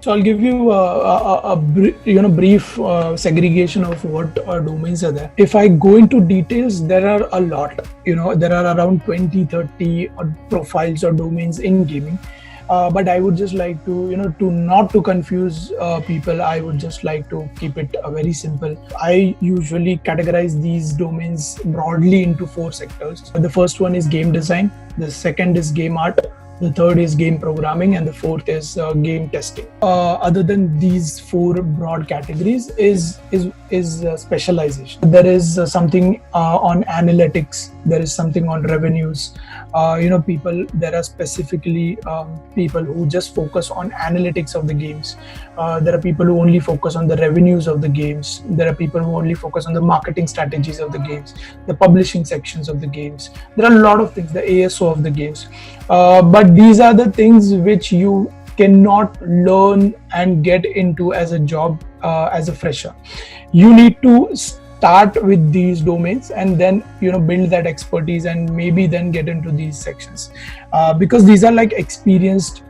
So I'll give you brief segregation of what domains are there. If I go into details, there are a lot. There are around 20, 30 profiles or domains in gaming. But I would just like to, to not to confuse people, I would just like to keep it very simple. I usually categorize these domains broadly into 4 sectors. The first one is game design, the second is game art, the third is game programming, and the fourth is game testing. Other than these 4 broad categories is specialization. There is something on analytics. There is something on revenues. People. There are specifically people who just focus on analytics of the games. There are people who only focus on the revenues of the games. There are people who only focus on the marketing strategies of the games, the publishing sections of the games. There are a lot of things, the ASO of the games. But these are the things which you cannot learn and get into as a job as a fresher. You need to start with these domains and then build that expertise and maybe then get into these sections, because these are like experienced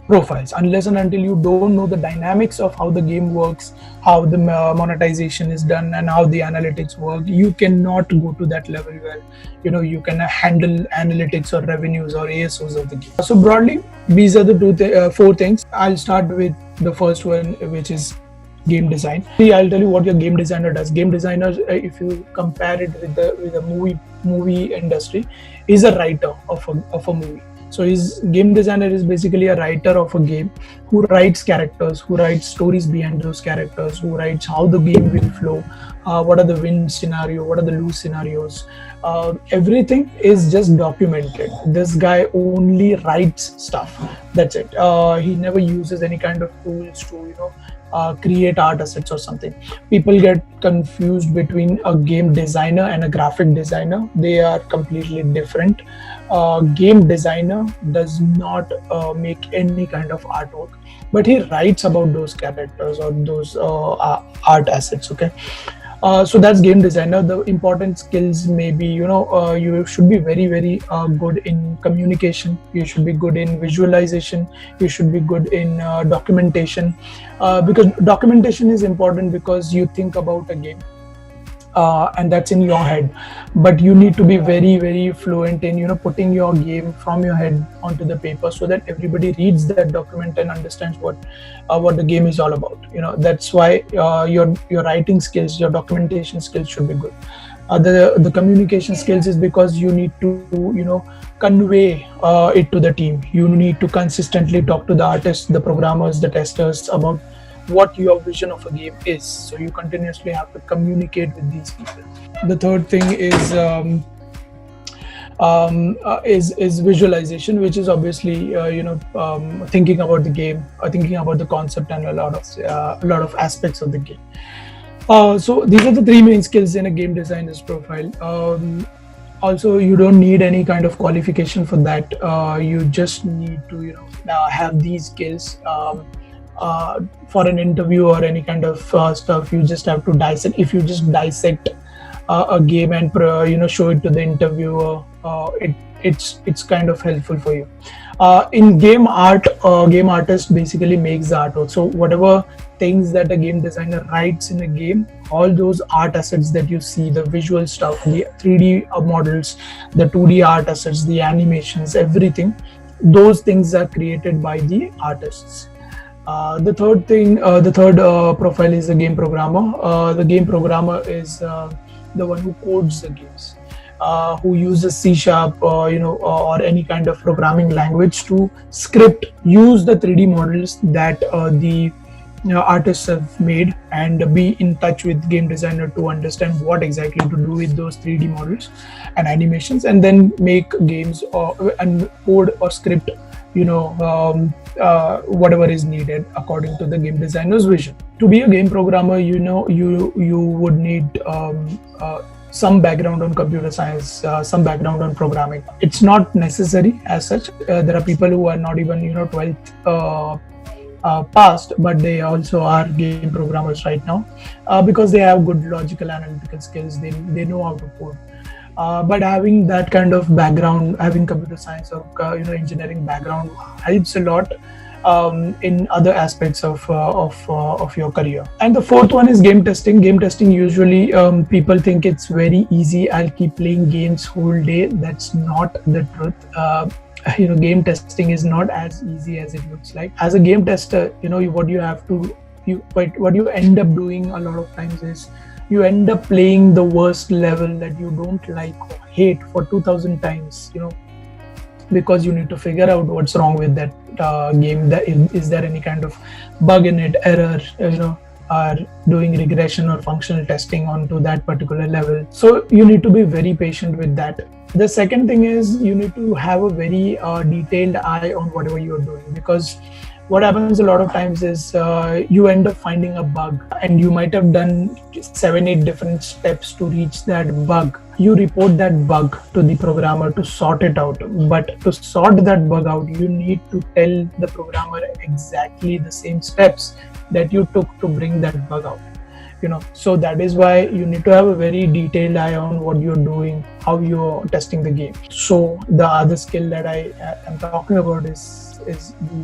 profiles. Unless and until you don't know the dynamics of how the game works, how the monetization is done, and how the analytics work, you cannot go to that level where you can handle analytics or revenues or ASOs of the game. So broadly, these are the 4 things. I'll start with the first one, which is game design. I'll tell you what your game designer does. Game designer, if you compare it with the movie industry, is a writer of a movie. So his game designer is basically a writer of a game who writes characters, who writes stories behind those characters, who writes how the game will flow, what are the win scenario, what are the lose scenarios. Everything is just documented. This guy only writes stuff. That's it. He never uses any kind of tools to create art assets or something. People get confused between a game designer and a graphic designer. They are completely different. Game designer does not make any kind of artwork, but he writes about those characters or those art assets. Okay. So that's game designer. The important skills maybe, you should be very, very good in communication. You should be good in visualization. You should be good in documentation, because documentation is important because you think about a game. And that's in your head, but you need to be very, very fluent in putting your game from your head onto the paper so that everybody reads that document and understands what the game is all about. That's why your writing skills, your documentation skills should be good. The communication skills is because you need to convey it to the team. You need to consistently talk to the artists, the programmers, the testers about what your vision of a game is. So you continuously have to communicate with these people. The third thing is visualization, which is obviously thinking about the game, thinking about the concept and a lot of aspects of the game. So these are the 3 main skills in a game designer's profile. Also, you don't need any kind of qualification for that. You just need to have these skills. For an interview or any kind of stuff, you just have to dissect. If you just dissect a game and show it to the interviewer, it's kind of helpful for you. In game art, game artist basically makes the artwork. So whatever things that a game designer writes in a game, all those art assets that you see, the visual stuff, the 3D models, the 2D art assets, the animations, everything, those things are created by the artists. The third profile is the game programmer. The game programmer is the one who codes the games, who uses C#, or any kind of programming language to use the 3D models that the artists have made, and be in touch with game designer to understand what exactly to do with those 3D models and animations, and then make games and code or script whatever is needed according to the game designer's vision. To be a game programmer, you would need some background on computer science, some background on programming. It's not necessary as such. There are people who are not even 12th passed, but they also are game programmers right now, because they have good logical analytical skills. They know how to code. But having that kind of background, having computer science or engineering background helps a lot, in other aspects of your career. And the fourth one is game testing. Game testing, usually people think it's very easy. I'll keep playing games whole day. That's not the truth. Game testing is not as easy as it looks like. As a game tester, what you end up doing a lot of times is you end up playing the worst level that you don't like or hate for 2000 times, because you need to figure out what's wrong with that game. Is there any kind of bug in it, error, or doing regression or functional testing onto that particular level. So you need to be very patient with that. The second thing is you need to have a very detailed eye on whatever you're doing, because what happens a lot of times is you end up finding a bug, and you might have done 7-8 different steps to reach that bug. You report that bug to the programmer to sort it out, but to sort that bug out, you need to tell the programmer exactly the same steps that you took to bring that bug out. So that is why you need to have a very detailed eye on what you're doing, how you're testing the game. So the other skill that I am talking about is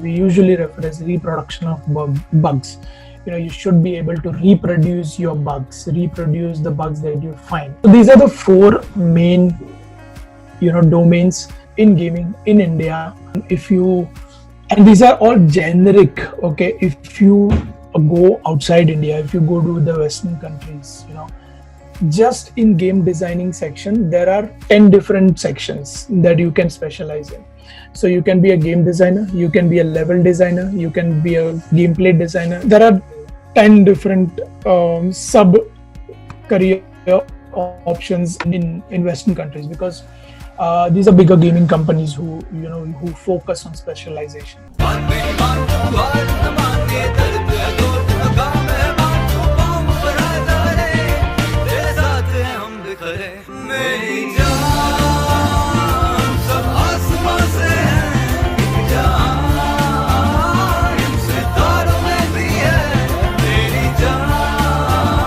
we usually refer as reproduction of bugs. You should be able to reproduce your bugs, reproduce the bugs that you find. So these are the 4 main domains in gaming in India. And these are all generic. Okay, if you go outside India, if you go to the Western countries, just in game designing section, there are 10 different sections that you can specialize in. So you can be a game designer, you can be a level designer, you can be a gameplay designer. There are 10 different sub career options in Western countries, because these are bigger gaming companies who focus on specialization.